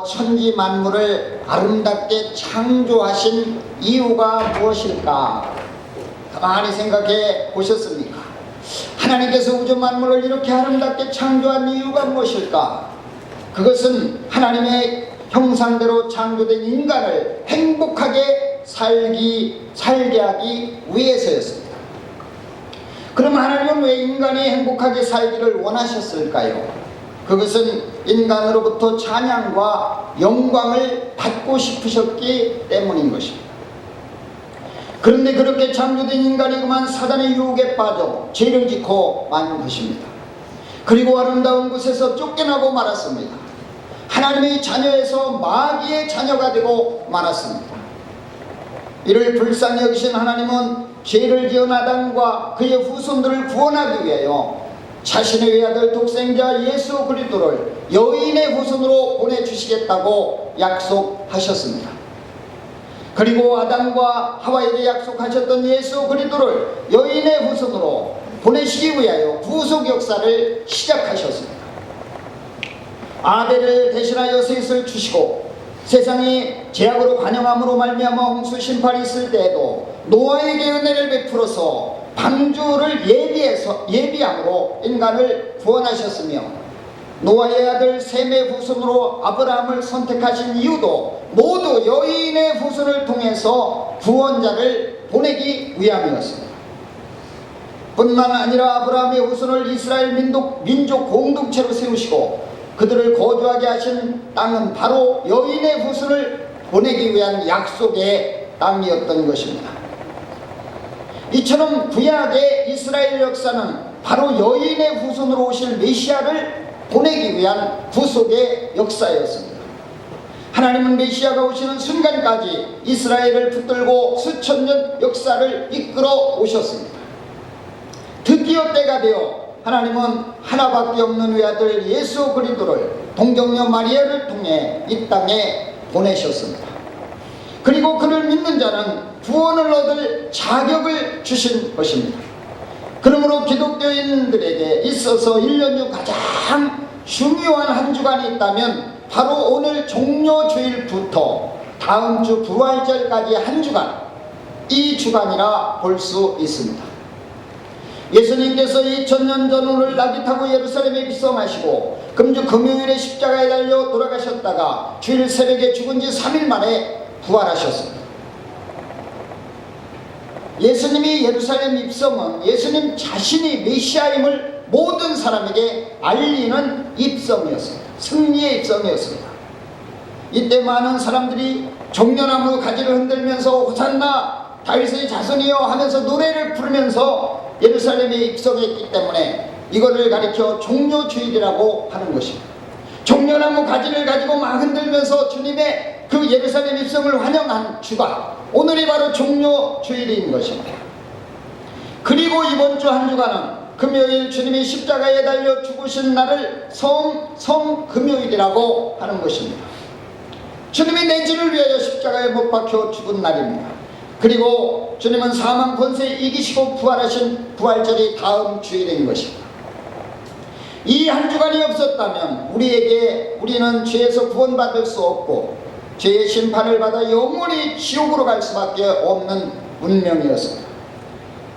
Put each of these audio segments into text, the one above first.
천지 만물을 아름답게 창조하신 이유가 무엇일까? 가만히 생각해 보셨습니까? 하나님께서 우주 만물을 이렇게 아름답게 창조한 이유가 무엇일까? 그것은 하나님의 형상대로 창조된 인간을 행복하게 살게 하기 위해서였습니다. 그럼 하나님은 왜 인간이 행복하게 살기를 원하셨을까요? 그것은 인간으로부터 찬양과 영광을 받고 싶으셨기 때문인 것입니다. 그런데 그렇게 창조된 인간이 그만 사단의 유혹에 빠져 죄를 짓고 만 것입니다. 그리고 아름다운 곳에서 쫓겨나고 말았습니다. 하나님의 자녀에서 마귀의 자녀가 되고 말았습니다. 이를 불쌍히 여기신 하나님은 죄를 지은 아담과 그의 후손들을 구원하기 위하여 자신의 외아들 독생자 예수 그리스도를 여인의 후손으로 보내주시겠다고 약속하셨습니다. 그리고 아담과 하와에게 약속하셨던 예수 그리스도를 여인의 후손으로 보내시기 위하여 구속 역사를 시작하셨습니다. 아벨을 대신하여 셋을 주시고 세상이 죄악으로 관영함으로 말미암아 홍수 심판이 있을 때에도 노아에게 은혜를 베풀어서 방주를 예비함으로 인간을 구원하셨으며 노아의 아들 셈의 후손으로 아브라함을 선택하신 이유도 모두 여인의 후손을 통해서 구원자를 보내기 위함이었습니다. 뿐만 아니라 아브라함의 후손을 이스라엘 민족 공동체로 세우시고 그들을 거주하게 하신 땅은 바로 여인의 후손을 보내기 위한 약속의 땅이었던 것입니다. 이처럼 구약의 이스라엘 역사는 바로 여인의 후손으로 오실 메시아를 보내기 위한 구속의 역사였습니다. 하나님은 메시아가 오시는 순간까지 이스라엘을 붙들고 수천 년 역사를 이끌어 오셨습니다. 드디어 때가 되어 하나님은 하나밖에 없는 외아들 예수 그리스도를 동정녀 마리아를 통해 이 땅에 보내셨습니다. 그리고 그를 믿는 자는 구원을 얻을 자격을 주신 것입니다. 그러므로 기독교인들에게 있어서 1년 중 가장 중요한 한 주간이 있다면 바로 오늘 종료주일부터 다음 주 부활절까지 한 주간, 이 주간이라 볼 수 있습니다. 예수님께서 2000년 전 오늘 나귀 타고 예루살렘에 입성하시고 금주 금요일에 십자가에 달려 돌아가셨다가 주일 새벽에 죽은 지 3일 만에 부활하셨습니다. 예수님이 예루살렘 입성은 예수님 자신이 메시아임을 모든 사람에게 알리는 입성이었습니다. 승리의 입성이었습니다. 이때 많은 사람들이 종려나무 가지를 흔들면서 호산나 다윗의 자손이여 하면서 노래를 부르면서 예루살렘에 입성했기 때문에 이거를 가리켜 종료주일이라고 하는 것입니다. 종려나무 가지를 가지고 막 흔들면서 주님의 그 예루살렘 입성을 환영한 주가 오늘이 바로 종료주일인 것입니다. 그리고 이번 주 한 주간은 금요일 주님이 십자가에 달려 죽으신 날을 성금요일이라고 하는 것입니다. 주님이 내 죄를 위하여 십자가에 못 박혀 죽은 날입니다. 그리고 주님은 사망 권세 이기시고 부활하신 부활절이 다음 주일인 것입니다. 이 한 주간이 없었다면 우리는 죄에서 구원받을 수 없고 죄의 심판을 받아 영원히 지옥으로 갈 수밖에 없는 운명이었습니다.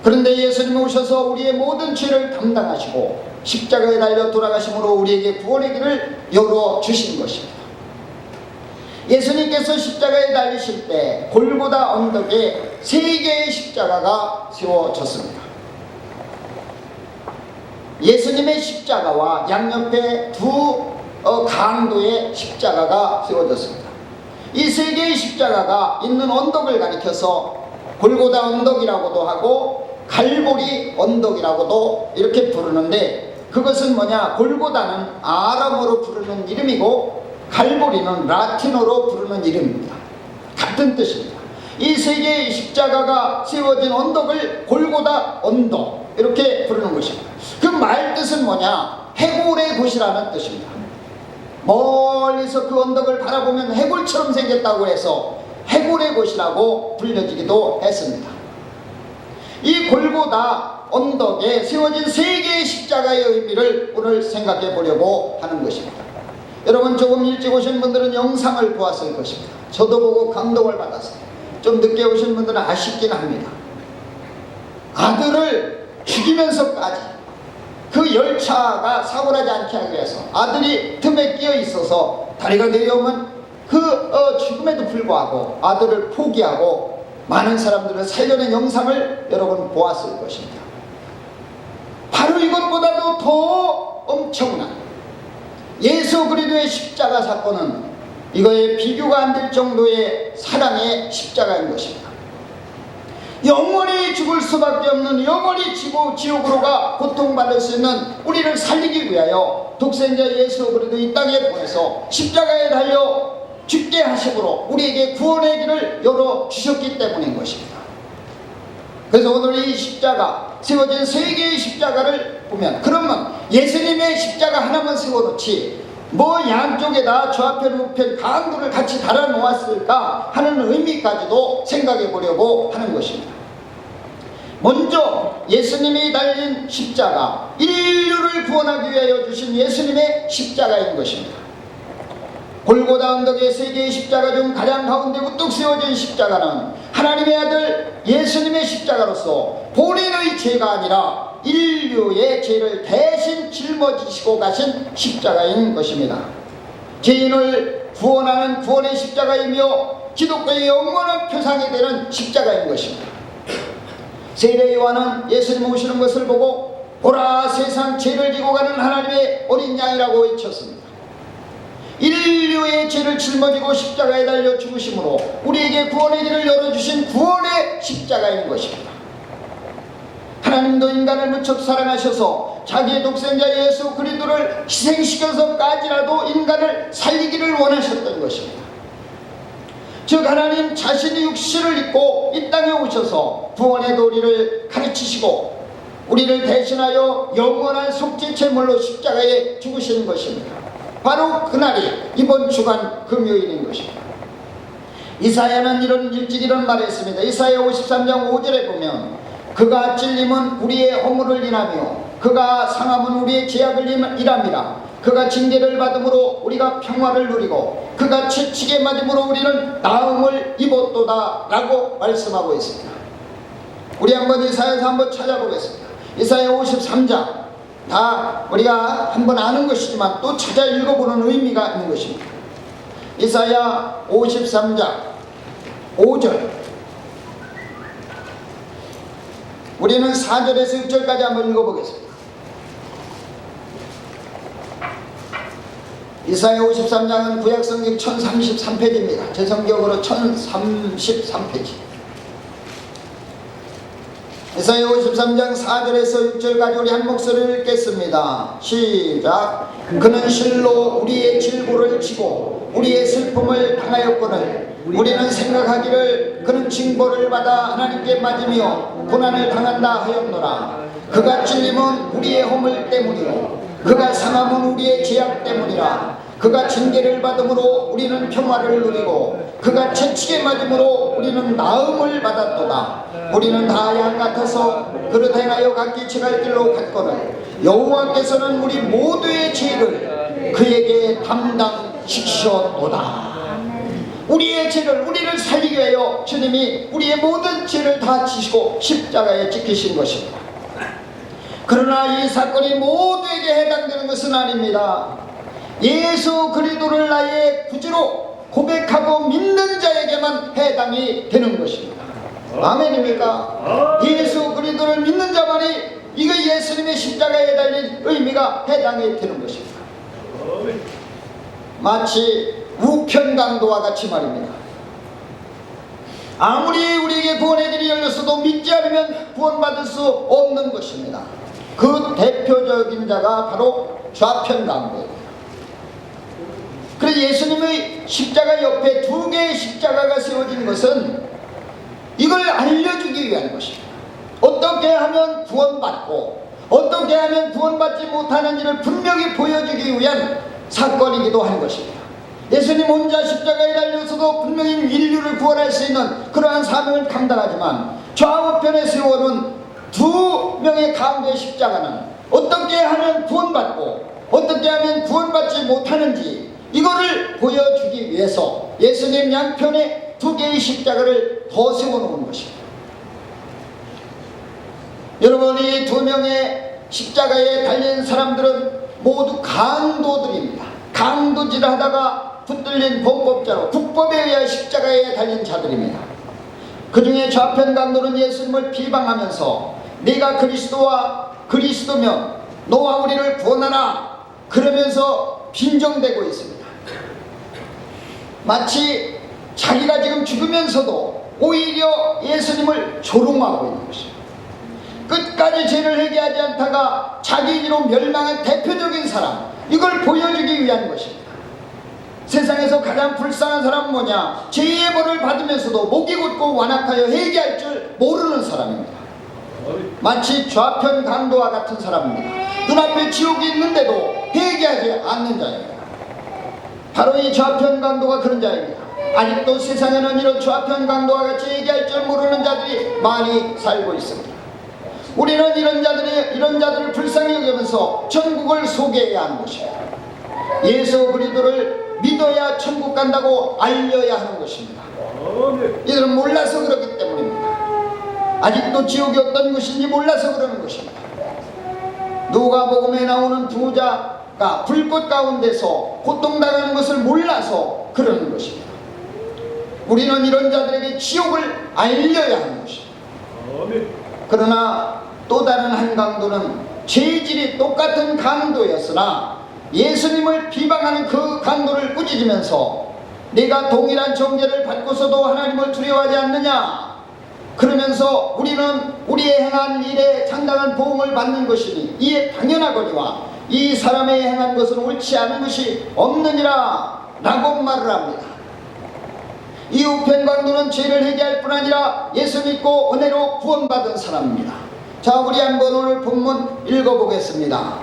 그런데 예수님이 오셔서 우리의 모든 죄를 담당하시고 십자가에 달려 돌아가심으로 우리에게 구원의 길을 열어주신 것입니다. 예수님께서 십자가에 달리실 때 골고다 언덕에 3개의 십자가가 세워졌습니다. 예수님의 십자가와 양옆에 두 강도의 십자가가 세워졌습니다. 이 3개의 십자가가 있는 언덕을 가리켜서 골고다 언덕이라고도 하고 갈보리 언덕이라고도 이렇게 부르는데 그것은 뭐냐? 골고다는 아람어로 부르는 이름이고 갈보리는 라틴어로 부르는 이름입니다. 같은 뜻입니다. 이 3개의 십자가가 세워진 언덕을 골고다 언덕 이렇게 부르는 것입니다. 그 말 뜻은 뭐냐? 해골의 곳이라는 뜻입니다. 멀리서 그 언덕을 바라보면 해골처럼 생겼다고 해서 해골의 곳이라고 불려지기도 했습니다. 이 골고다 언덕에 세워진 3개의 십자가의 의미를 오늘 생각해 보려고 하는 것입니다. 여러분 조금 일찍 오신 분들은 영상을 보았을 것입니다. 저도 보고 감동을 받았어요. 좀 늦게 오신 분들은 아쉽긴 합니다. 아들을 죽이면서까지 그 열차가 사고나지 않게 하기 위해서 아들이 틈에 끼어 있어서 다리가 내려오면 그 죽음에도 불구하고 아들을 포기하고 많은 사람들을 살려낸 영상을 여러분 보았을 것입니다. 바로 이것보다도 더 엄청난 예수 그리스도의 십자가 사건은 이거에 비교가 안 될 정도의 사랑의 십자가인 것입니다. 영원히 죽을 수밖에 없는, 영원히 지옥으로 가 고통받을 수 있는 우리를 살리기 위하여 독생자 예수 그리스도 이 땅에 보내서 십자가에 달려 죽게 하심으로 우리에게 구원의 길을 열어주셨기 때문인 것입니다. 그래서 오늘 이 십자가, 세워진 세 개의 십자가를 보면, 그러면 예수님의 십자가 하나만 세워놓지 뭐 양쪽에다 좌편 우편 강도를 같이 달아 놓았을까 하는 의미까지도 생각해 보려고 하는 것입니다. 먼저 예수님이 달린 십자가, 인류를 구원하기 위하여 주신 예수님의 십자가인 것입니다. 골고다 언덕의 세 개의 십자가 중 가장 가운데 우뚝 세워진 십자가는 하나님의 아들 예수님의 십자가로서 본인의 죄가 아니라 인류의 죄를 대신 짊어지시고 가신 십자가인 것입니다. 죄인을 구원하는 구원의 십자가이며 기독교의 영원한 표상이 되는 십자가인 것입니다. 세례 요한은 예수님 오시는 것을 보고 보라, 세상 죄를 지고 가는 하나님의 어린 양이라고 외쳤습니다. 인류의 죄를 짊어지고 십자가에 달려 죽으심으로 우리에게 구원의 길을 열어주신 구원의 십자가인 것입니다. 하나님도 인간을 무척 사랑하셔서 자기의 독생자 예수 그리스도를 희생시켜서까지라도 인간을 살리기를 원하셨던 것입니다. 즉 하나님 자신이 육신을 입고 이 땅에 오셔서 구원의 도리를 가르치시고 우리를 대신하여 영원한 속죄제물로 십자가에 죽으신 것입니다. 바로 그날이 이번 주간 금요일인 것입니다. 이사야는 일찍 이런 말을 했습니다. 이사야 53장 5절에 보면 그가 찔림은 우리의 허물을 인하며 그가 상함은 우리의 죄악을 인함이라. 그가 징계를 받음으로 우리가 평화를 누리고 그가 채찍에 맞음으로 우리는 나음을 입었도다 라고 말씀하고 있습니다. 우리 한번 이사야에서 한번 찾아보겠습니다. 이사야 53장 다 우리가 한번 아는 것이지만 또 찾아 읽어보는 의미가 있는 것입니다. 이사야 53장 5절, 우리는 4절에서 6절까지 한번 읽어보겠습니다. 이사야 53장은 구약성경 1033페이지입니다. 제 성경으로 1033페이지. 이사야 53장 4절에서 6절까지 우리 한 목소리를 읽겠습니다. 시작. 그는 실로 우리의 질고를 치고 우리의 슬픔을 당하였거늘 우리는 생각하기를 그는 징벌을 받아 하나님께 맞으며 고난을 당한다 하였노라. 그가 찔림은 우리의 허물 때문이요 그가 상함은 우리의 죄악 때문이라. 그가 징계를 받음으로 우리는 평화를 누리고 그가 채찍에 맞음으로 우리는 나음을 받았도다. 우리는 다 양 같아서 그릇 행하여 각기 지갈 길로 갔거늘 여호와께서는 우리 모두의 죄를 그에게 담당시키셨도다. 우리의 죄를, 우리를 살리기 위하여 주님이 우리의 모든 죄를 다 지시고 십자가에 찍히신 것입니다. 그러나 이 사건이 모두에게 해당되는 것은 아닙니다. 예수 그리스도를 나의 구주로 고백하고 믿는 자에게만 해당이 되는 것입니다. 아멘입니까? 예수 그리스도를 믿는 자만이 이거 예수님의 십자가에 달린 의미가 해당이 되는 것입니다. 마치 우편강도와 같이 말입니다. 아무리 우리에게 구원의 길이 열렸어도 믿지 않으면 구원받을 수 없는 것입니다. 그 대표적인 자가 바로 좌편강도입니다. 그래서 예수님의 십자가 옆에 두 개의 십자가가 세워진 것은 이걸 알려주기 위한 것입니다. 어떻게 하면 구원받고 어떻게 하면 구원받지 못하는지를 분명히 보여주기 위한 사건이기도 한 것입니다. 예수님 혼자 십자가에 달려서도 분명히 인류를 구원할 수 있는 그러한 사명을 감당하지만 좌우편에 세워놓은 두 명의 가운데 십자가는 어떻게 하면 구원받고 어떻게 하면 구원받지 못하는지 이거를 보여주기 위해서 예수님 양편에 두 개의 십자가를 더 세워놓은 것입니다. 여러분, 이 두 명의 십자가에 달린 사람들은 모두 강도들입니다. 강도질 하다가 붙들린 범법자로 국법에 의해 십자가에 달린 자들입니다. 그 중에 좌편 강도는 예수님을 비방하면서 네가 그리스도면 너와 우리를 구원하라 그러면서 빈정대고 있습니다. 마치 자기가 지금 죽으면서도 오히려 예수님을 조롱하고 있는 것입니다. 끝까지 죄를 회개하지 않다가 자기 일로 멸망한 대표적인 사람, 이걸 보여주기 위한 것입니다. 세상에서 가장 불쌍한 사람은 뭐냐? 죄의 벌을 받으면서도 목이 굳고 완악하여 회개할 줄 모르는 사람입니다. 마치 좌편 강도와 같은 사람입니다. 눈앞에 지옥이 있는데도 회개하지 않는 자입니다. 바로 이 좌편 강도가 그런 자입니다. 아직도 세상에는 이런 좌편 강도와 같이 회개할 줄 모르는 자들이 많이 살고 있습니다. 우리는 이런 자들을 불쌍히 여기면서 천국을 소개해야 하는 것입니다. 예수 그리스도를 믿어야 천국 간다고 알려야 하는 것입니다. 이들은 몰라서 그렇기 때문입니다. 아직도 지옥이 어떤 것인지 몰라서 그러는 것입니다. 누가복음에 나오는 부자가 불꽃 가운데서 고통당하는 것을 몰라서 그러는 것입니다. 우리는 이런 자들에게 지옥을 알려야 하는 것입니다. 그러나 또 다른 한 강도는 죄질이 똑같은 강도였으나 예수님을 비방하는 그 강도를 꾸짖으면서 네가 동일한 정죄를 받고서도 하나님을 두려워하지 않느냐 그러면서 우리는 우리의 행한 일에 상당한 보응을 받는 것이니 이에 당연하거니와 이 사람의 행한 것은 옳지 않은 것이 없느니라 라고 말을 합니다. 이 우편 강도는 죄를 회개할 뿐 아니라 예수 믿고 은혜로 구원받은 사람입니다. 자, 우리 한번 오늘 본문 읽어보겠습니다.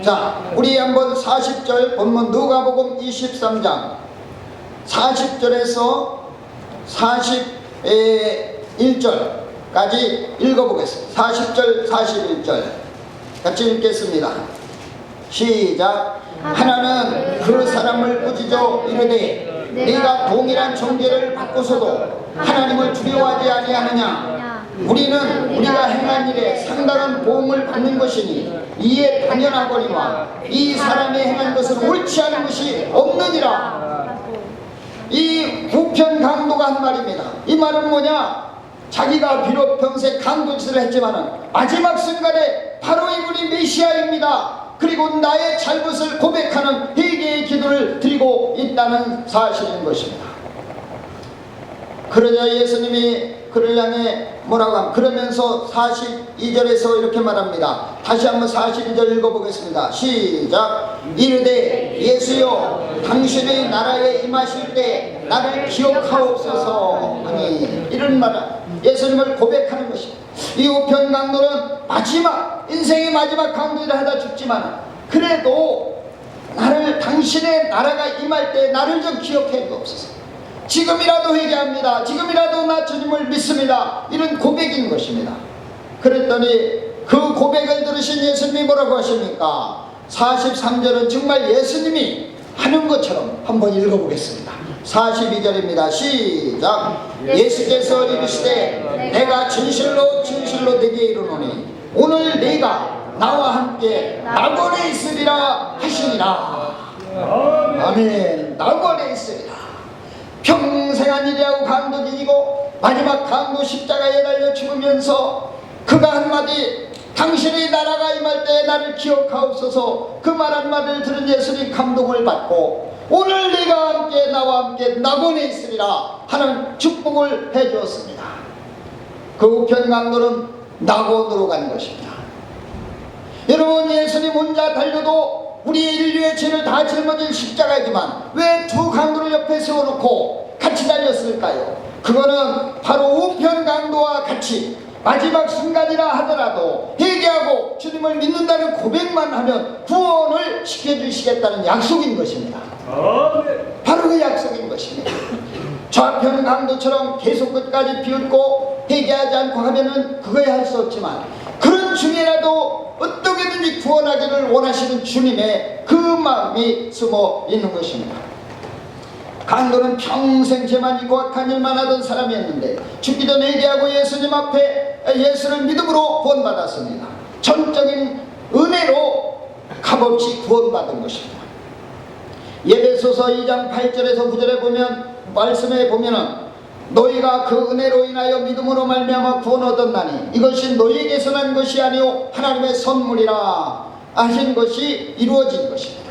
자, 우리 한번 40절 본문 누가복음 23장 40절에서 41절까지 읽어보겠습니다. 40절 41절 같이 읽겠습니다. 시작. 하나는 그 사람을 꾸짖어 이르되 네가 동일한 정죄를 받고서도 하나님을 두려워하지 아니하느냐? 우리는 우리가 행한 일에 상당한 보응을 받는 것이니 이에 당연하거니와 이 사람이 행한 것은 옳지 않은 것이 없느니라. 이 우편 강도가 한 말입니다. 이 말은 뭐냐? 자기가 비록 평생 강도짓을 했지만 마지막 순간에 바로 이분이 메시아입니다. 그리고 나의 잘못을 고백하는 회개의 기도를 드리고 있다는 사실인 것입니다. 그러자 예수님이 그를 향해 뭐라고 하면 그러면서 42절에서 이렇게 말합니다. 다시 한번 42절 읽어보겠습니다. 시작. 이르되 예수여 당신의 나라에 임하실 때 나를 기억하옵소서 하니 이런 말은 예수님을 고백하는 것입니다. 이 우편 강도는 인생의 마지막 강도를 하다 죽지만 그래도 당신의 나라가 임할 때 나를 좀 기억해 주옵소서. 지금이라도 회개합니다. 지금이라도 나 주님을 믿습니다. 이런 고백인 것입니다. 그랬더니 그 고백을 들으신 예수님이 뭐라고 하십니까? 43절은 정말 예수님이 하는 것처럼 한번 읽어보겠습니다. 42절입니다. 시작. 예수께서 이르시되 내가 진실로 진실로 네게 이르노니 오늘 네가 나와 함께 낙원에 있으리라 하시니라. 아멘. 낙원에 있으리라. 평생 한 일이라고 강도지이고 마지막 강도 십자가에 달려 죽으면서 그가 한마디 당신의 나라가 임할 때 나를 기억하옵소서 그 말 한마디를 들은 예수님 감동을 받고 오늘 네가 함께 나와 함께 낙원에 있으리라 하는 축복을 해주었습니다. 그 우편 강도는 낙원으로 간 것입니다. 여러분, 예수님 혼자 달려도 우리 인류의 죄를 다 짊어진 십자가이지만 왜 두 강도를 옆에 세워놓고 같이 달렸을까요? 그거는 바로 우편 강도와 같이 마지막 순간이라 하더라도 회개하고 주님을 믿는다는 고백만 하면 구원을 시켜주시겠다는 약속인 것입니다. 바로 그 약속인 것입니다. 좌편 강도처럼 계속 끝까지 비웃고 회개하지 않고 하면은 그거야 할 수 없지만 그런 중에라도 어떻게 어떻게든지 구원하기를 원하시는 주님의 그 마음이 숨어 있는 것입니다. 강도는 평생 죄만 있고 악한 일만 하던 사람이었는데 죽기 전에 회개하고 예수님 앞에 예수를 믿음으로 구원받았습니다. 전적인 은혜로 값없이 구원받은 것입니다. 에베소서 2장 8절에서 9절에 보면, 말씀에 보면은 너희가 그 은혜로 인하여 믿음으로 말미암아 구원 얻었나니 이것이 너희에게서 난 것이 아니요 하나님의 선물이라 하신 것이 이루어진 것입니다.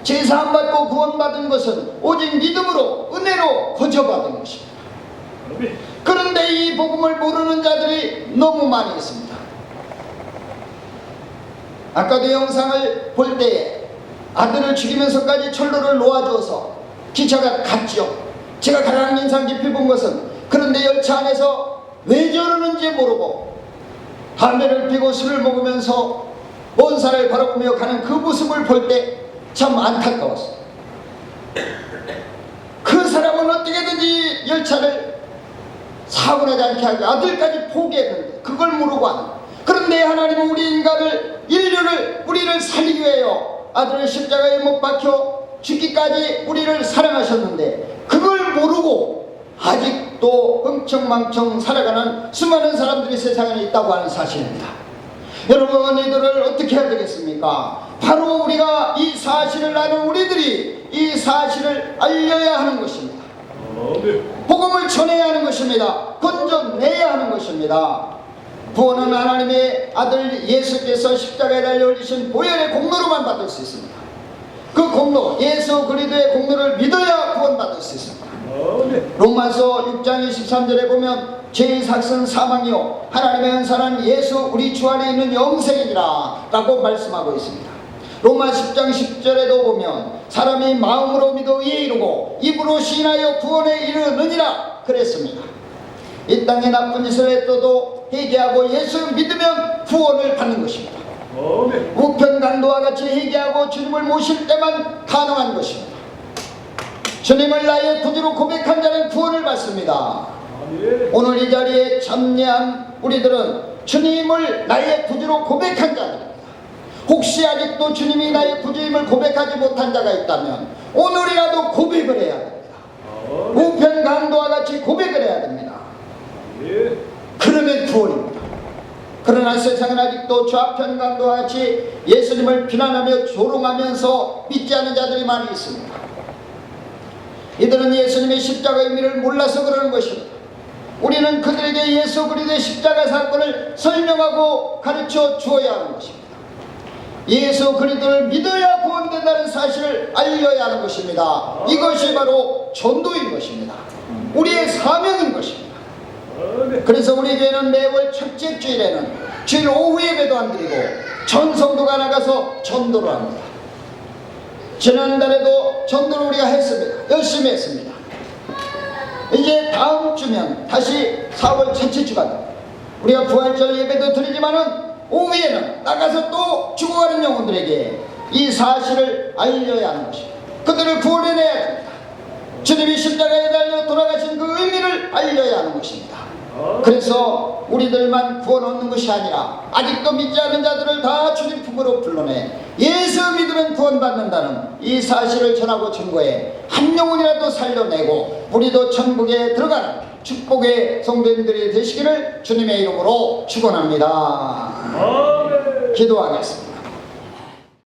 제사함 받고 구원받은 것은 오직 믿음으로 은혜로 거저받은 것입니다. 그런데 이 복음을 모르는 자들이 너무 많이 있습니다. 아까도 영상을 볼 때에 아들을 죽이면서까지 철로를 놓아주어서 기차가 갔죠. 제가 가장 인상 깊이 본 것은, 그런데 열차 안에서 왜 저러는지 모르고 담배를 피고 술을 먹으면서 먼 산을 바라보며 가는 그 모습을 볼 때 참 안타까웠어요. 그 사람은 어떻게든지 열차를 사고 나지 않게 하고 아들까지 포기했는데 그걸 모르고 하는. 그런데 하나님은 우리 인간을, 인류를, 우리를 살리기 위하여 아들을 십자가에 못 박혀 죽기까지 우리를 사랑하셨는데 그걸 모르고 아직도 흥청망청 살아가는 수많은 사람들이 세상에 있다고 하는 사실입니다. 여러분, 이들을 어떻게 해야 되겠습니까? 바로 우리가 이 사실을 아는 우리들이 이 사실을 알려야 하는 것입니다. 복음을 전해야 하는 것입니다. 건져내야 하는 것입니다. 구원은 하나님의 아들 예수께서 십자가에 달려 올리신 보혈의 공로로만 받을 수 있습니다. 그 공로, 예수 그리스도의 공로를 믿어야 구원받을 수 있습니다. 로마서 6장 23절에 보면 죄의 삭은 사망이요 하나님의 은사는 예수 우리 주 안에 있는 영생이라 라고 말씀하고 있습니다. 로마 10장 10절에도 보면 사람이 마음으로 믿어 의에 이르고 입으로 시인하여 구원에 이르느니라 그랬습니다. 이 땅에 나쁜 짓을 했어도 회개하고 예수를 믿으면 구원을 받는 것입니다. 우편강도와 같이 회개하고 주님을 모실 때만 가능한 것입니다. 주님을 나의 구주로 고백한 자는 구원을 받습니다. 오늘 이 자리에 참여한 우리들은 주님을 나의 구주로 고백한 자들입니다. 혹시 아직도 주님이 나의 구주임을 고백하지 못한 자가 있다면 오늘이라도 고백을 해야 됩니다. 우편강도와 같이 고백을 해야 됩니다. 그러면 구원입니다. 그러나 세상은 아직도 좌편강도와 같이 예수님을 비난하며 조롱하면서 믿지 않는 자들이 많이 있습니다. 이들은 예수님의 십자가의 의미를 몰라서 그러는 것입니다. 우리는 그들에게 예수 그리스도의 십자가 사건을 설명하고 가르쳐 주어야 하는 것입니다. 예수 그리스도를 믿어야 구원된다는 사실을 알려야 하는 것입니다. 이것이 바로 전도인 것입니다. 우리의 사명인 것입니다. 그래서 우리 교회는 매월 첫째 주일에는 주일 오후 예배도 안 드리고 전 성도가 나가서 전도를 합니다. 지난달에도 전도를 우리가 했습니다. 열심히 했습니다. 이제 다음 주면 다시 4월 첫째 주가 됩니다. 우리가 부활절 예배도 드리지만은 오후에는 나가서 또 죽어가는 영혼들에게 이 사실을 알려야 하는 것입니다. 그들을 구원해내야 됩니다. 주님이 십자가에 달려 돌아가신 그 의미를 알려야 하는 것입니다. 그래서 우리들만 구원 얻는 것이 아니라 아직도 믿지 않는 자들을 다 주님 품으로 불러내 예수 믿으면 구원받는다는 이 사실을 전하고 증거해 한 영혼이라도 살려내고 우리도 천국에 들어가는 축복의 성도님들이 되시기를 주님의 이름으로 축원합니다. 기도하겠습니다.